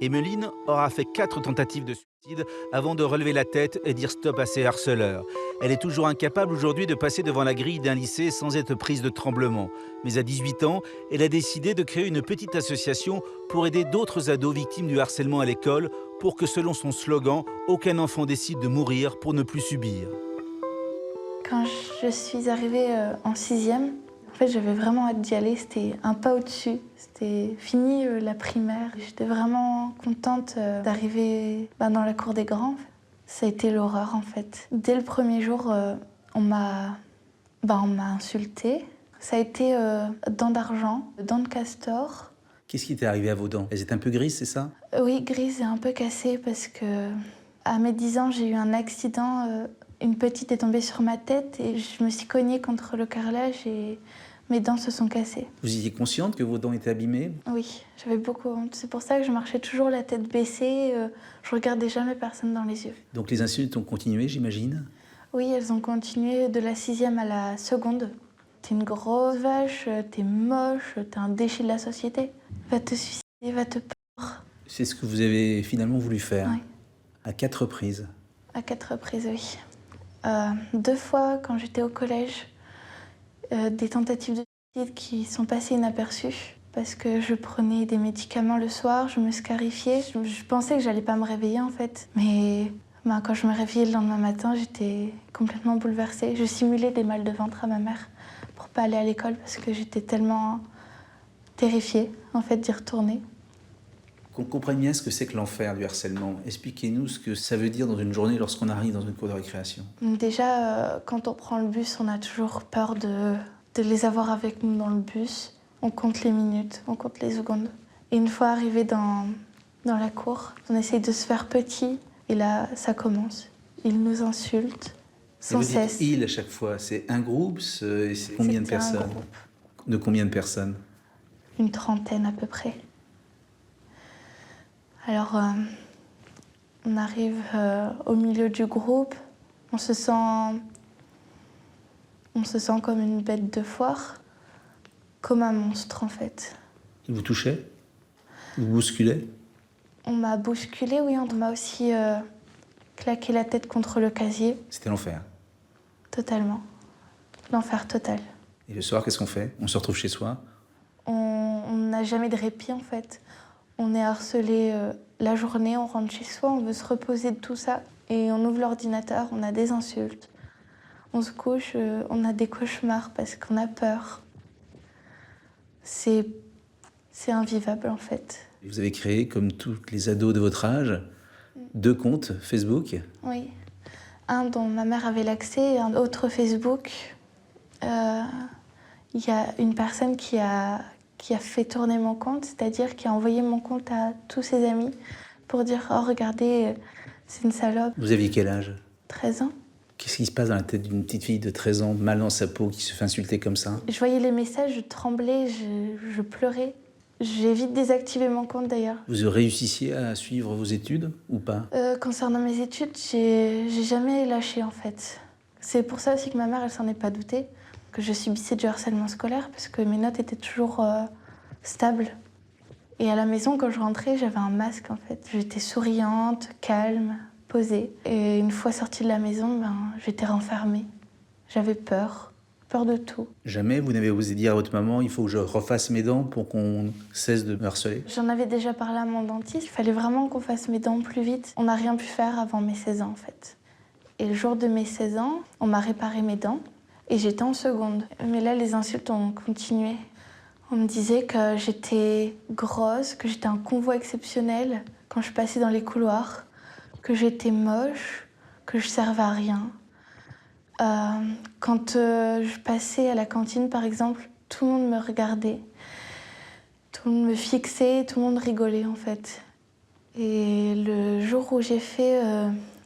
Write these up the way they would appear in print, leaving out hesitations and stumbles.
Emmeline aura fait 4 tentatives de suicide avant de relever la tête et dire stop à ses harceleurs. Elle est toujours incapable aujourd'hui de passer devant la grille d'un lycée sans être prise de tremblement. Mais à 18 ans, elle a décidé de créer une petite association pour aider d'autres ados victimes du harcèlement à l'école pour que, selon son slogan, aucun enfant décide de mourir pour ne plus subir. Quand je suis arrivée en 6e, en fait, j'avais vraiment hâte d'y aller. C'était un pas au-dessus. C'était fini la primaire. J'étais vraiment contente d'arriver dans la cour des grands. Ça a été l'horreur, en fait. Dès le premier jour, on m'a insultée. Ça a été dents d'argent, dents de castor. Qu'est-ce qui t'est arrivé à vos dents? Elles étaient un peu grises, c'est ça? Oui, grises et un peu cassées parce que à mes 10 ans, j'ai eu un accident. Une petite est tombée sur ma tête et je me suis cognée contre le carrelage et mes dents se sont cassées. Vous étiez consciente que vos dents étaient abîmées? Oui, j'avais beaucoup honte. C'est pour ça que je marchais toujours la tête baissée. Je regardais jamais personne dans les yeux. Donc les insultes ont continué, j'imagine? Oui, elles ont continué de la 6e à la seconde. T'es une grosse vache, t'es moche, t'es un déchet de la société. Va te suicider, va te pendre. C'est ce que vous avez finalement voulu faire, Oui. à 4 reprises. À 4 reprises, oui. 2 fois quand j'étais au collège, des tentatives de suicide qui sont passées inaperçues parce que je prenais des médicaments le soir, je me scarifiais. Je pensais que j'allais pas me réveiller en fait. Mais quand je me réveillais le lendemain matin, j'étais complètement bouleversée. Je simulais des mal de ventre à ma mère pour pas aller à l'école parce que j'étais tellement terrifiée en fait d'y retourner. Qu'on comprenne bien ce que c'est que l'enfer du harcèlement. Expliquez-nous ce que ça veut dire dans une journée lorsqu'on arrive dans une cour de récréation. Déjà, quand on prend le bus, on a toujours peur de les avoir avec nous dans le bus. On compte les minutes, on compte les secondes. Et une fois arrivé dans la cour, on essaye de se faire petit. Et là, ça commence. Ils nous insultent sans cesse. Il à chaque fois, c'est un groupe, c'est combien de personnes? Un groupe. De combien de personnes? Une trentaine à peu près. Alors, on arrive au milieu du groupe. On se sent comme une bête de foire, comme un monstre en fait. Ils vous touchaient? Ils vous bousculaient? On m'a bousculée, oui, on m'a aussi claqué la tête contre le casier. C'était l'enfer. Totalement. L'enfer total. Et le soir, qu'est-ce qu'on fait? On se retrouve chez soi? On n'a jamais de répit en fait. On est harcelé la journée, on rentre chez soi, on veut se reposer de tout ça. Et on ouvre l'ordinateur, on a des insultes. On se couche, on a des cauchemars parce qu'on a peur. C'est invivable en fait. Vous avez créé, comme tous les ados de votre âge, 2 comptes Facebook. Oui. Un dont ma mère avait l'accès et un autre Facebook. Il y a une personne qui a fait tourner mon compte, c'est-à-dire qui a envoyé mon compte à tous ses amis pour dire « Oh, regardez, c'est une salope ». Vous aviez quel âge? 13 ans. Qu'est-ce qui se passe dans la tête d'une petite fille de 13 ans, mal dans sa peau, qui se fait insulter comme ça? Je voyais les messages, je tremblais, je pleurais. J'ai vite désactivé mon compte d'ailleurs. Vous réussissiez à suivre vos études ou pas? Concernant mes études, j'ai jamais lâché en fait. C'est pour ça aussi que ma mère, elle s'en est pas doutée, que je subissais du harcèlement scolaire parce que mes notes étaient toujours stables. Et à la maison, quand je rentrais, j'avais un masque en fait. J'étais souriante, calme, posée. Et une fois sortie de la maison, j'étais renfermée. J'avais peur de tout. Jamais vous n'avez osé dire à votre maman, il faut que je refasse mes dents pour qu'on cesse de me harceler? J'en avais déjà parlé à mon dentiste. Il fallait vraiment qu'on fasse mes dents plus vite. On n'a rien pu faire avant mes 16 ans en fait. Et le jour de mes 16 ans, on m'a réparé mes dents. Et j'étais en seconde. Mais là, les insultes ont continué. On me disait que j'étais grosse, que j'étais un convoi exceptionnel quand je passais dans les couloirs, que j'étais moche, que je servais à rien. Quand je passais à la cantine, par exemple, tout le monde me regardait. Tout le monde me fixait, tout le monde rigolait, en fait. Et le jour où j'ai fait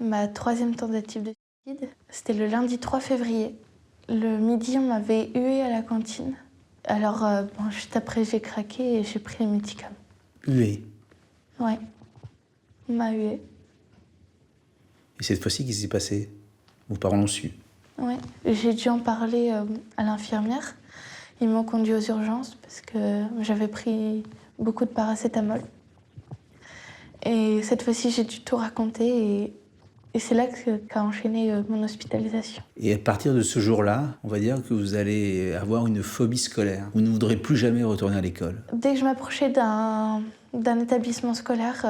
ma 3e tentative de suicide, c'était le lundi 3 février. Le midi, on m'avait huée à la cantine. Alors, juste après, j'ai craqué et j'ai pris les médicaments. Huée? Ouais, on m'a huée. Et cette fois-ci, qu'est-ce qui s'est passé? Vos parents l'ont su? Ouais, j'ai dû en parler à l'infirmière. Ils m'ont conduit aux urgences parce que j'avais pris beaucoup de paracétamol. Et cette fois-ci, j'ai dû tout raconter et c'est là qu'a enchaîné mon hospitalisation. Et à partir de ce jour-là, on va dire que vous allez avoir une phobie scolaire. Vous ne voudrez plus jamais retourner à l'école. Dès que je m'approchais d'un établissement scolaire,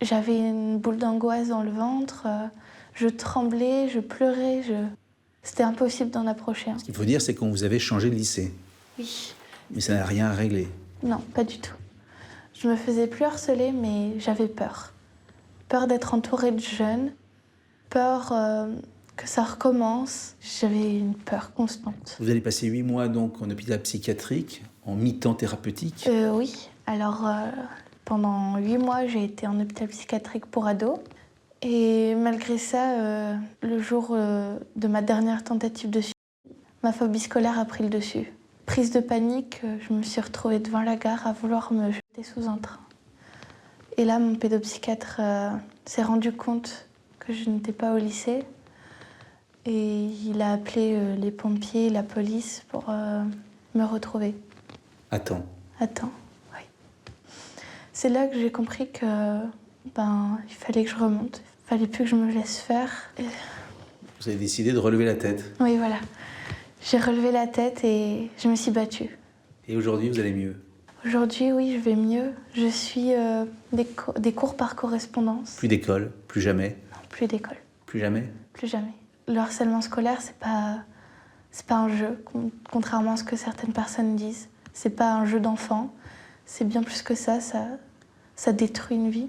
j'avais une boule d'angoisse dans le ventre. Je tremblais, je pleurais. C'était impossible d'en approcher. Ce qu'il faut dire, c'est qu'on vous avait changé de lycée. Oui. Mais ça n'a rien à régler. Non, pas du tout. Je me faisais plus harceler, mais j'avais peur. Peur d'être entourée de jeunes, peur que ça recommence. J'avais une peur constante. Vous allez passer 8 mois donc en hôpital psychiatrique, en mi-temps thérapeutique. Oui, alors pendant 8 mois, j'ai été en hôpital psychiatrique pour ados. Et malgré ça, le jour de ma dernière tentative de suicide, ma phobie scolaire a pris le dessus. Prise de panique, je me suis retrouvée devant la gare à vouloir me jeter sous un train. Et là, mon pédopsychiatre s'est rendu compte que je n'étais pas au lycée. Et il a appelé les pompiers, la police pour me retrouver. Attends. Attends, oui. C'est là que j'ai compris que il fallait que je remonte. Il fallait plus que je me laisse faire. Vous avez décidé de relever la tête. Oui, voilà. J'ai relevé la tête et je me suis battue. Et aujourd'hui, vous allez mieux? Aujourd'hui, oui, je vais mieux. Je suis des cours par correspondance. Plus d'école, plus jamais? Non, plus d'école. Plus jamais? Plus jamais. Le harcèlement scolaire, c'est pas un jeu, contrairement à ce que certaines personnes disent. C'est pas un jeu d'enfant. C'est bien plus que ça. Ça détruit une vie.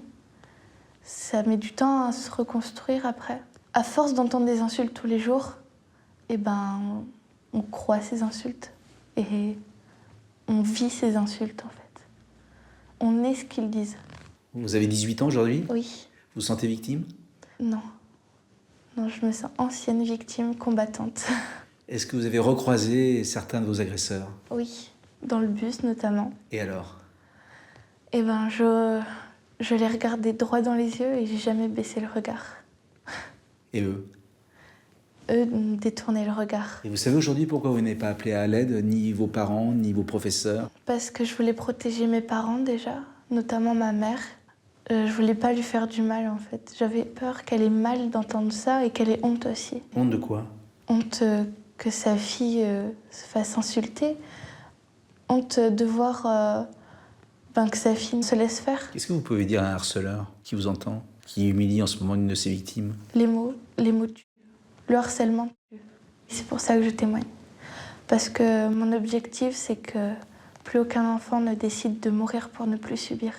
Ça met du temps à se reconstruire après. À force d'entendre des insultes tous les jours, on croit ces insultes et on vit ces insultes en fait. On est ce qu'ils disent. Vous avez 18 ans aujourd'hui? Oui. Vous vous sentez victime? Non. Non, je me sens ancienne victime combattante. Est-ce que vous avez recroisé certains de vos agresseurs? Oui, dans le bus notamment. Et alors? Je les regardais droit dans les yeux et j'ai jamais baissé le regard. Et eux? Eux détournaient le regard. Et vous savez aujourd'hui pourquoi vous n'avez pas appelé à l'aide, ni vos parents, ni vos professeurs? Parce que je voulais protéger mes parents déjà, notamment ma mère. Je voulais pas lui faire du mal en fait. J'avais peur qu'elle ait mal d'entendre ça et qu'elle ait honte aussi. Honte de quoi? Honte que sa fille se fasse insulter. Honte de voir que sa fille se laisse faire. Qu'est-ce que vous pouvez dire à un harceleur qui vous entend, qui humilie en ce moment une de ses victimes? Les mots tuent. Le harcèlement tue. C'est pour ça que je témoigne. Parce que mon objectif, c'est que plus aucun enfant ne décide de mourir pour ne plus subir.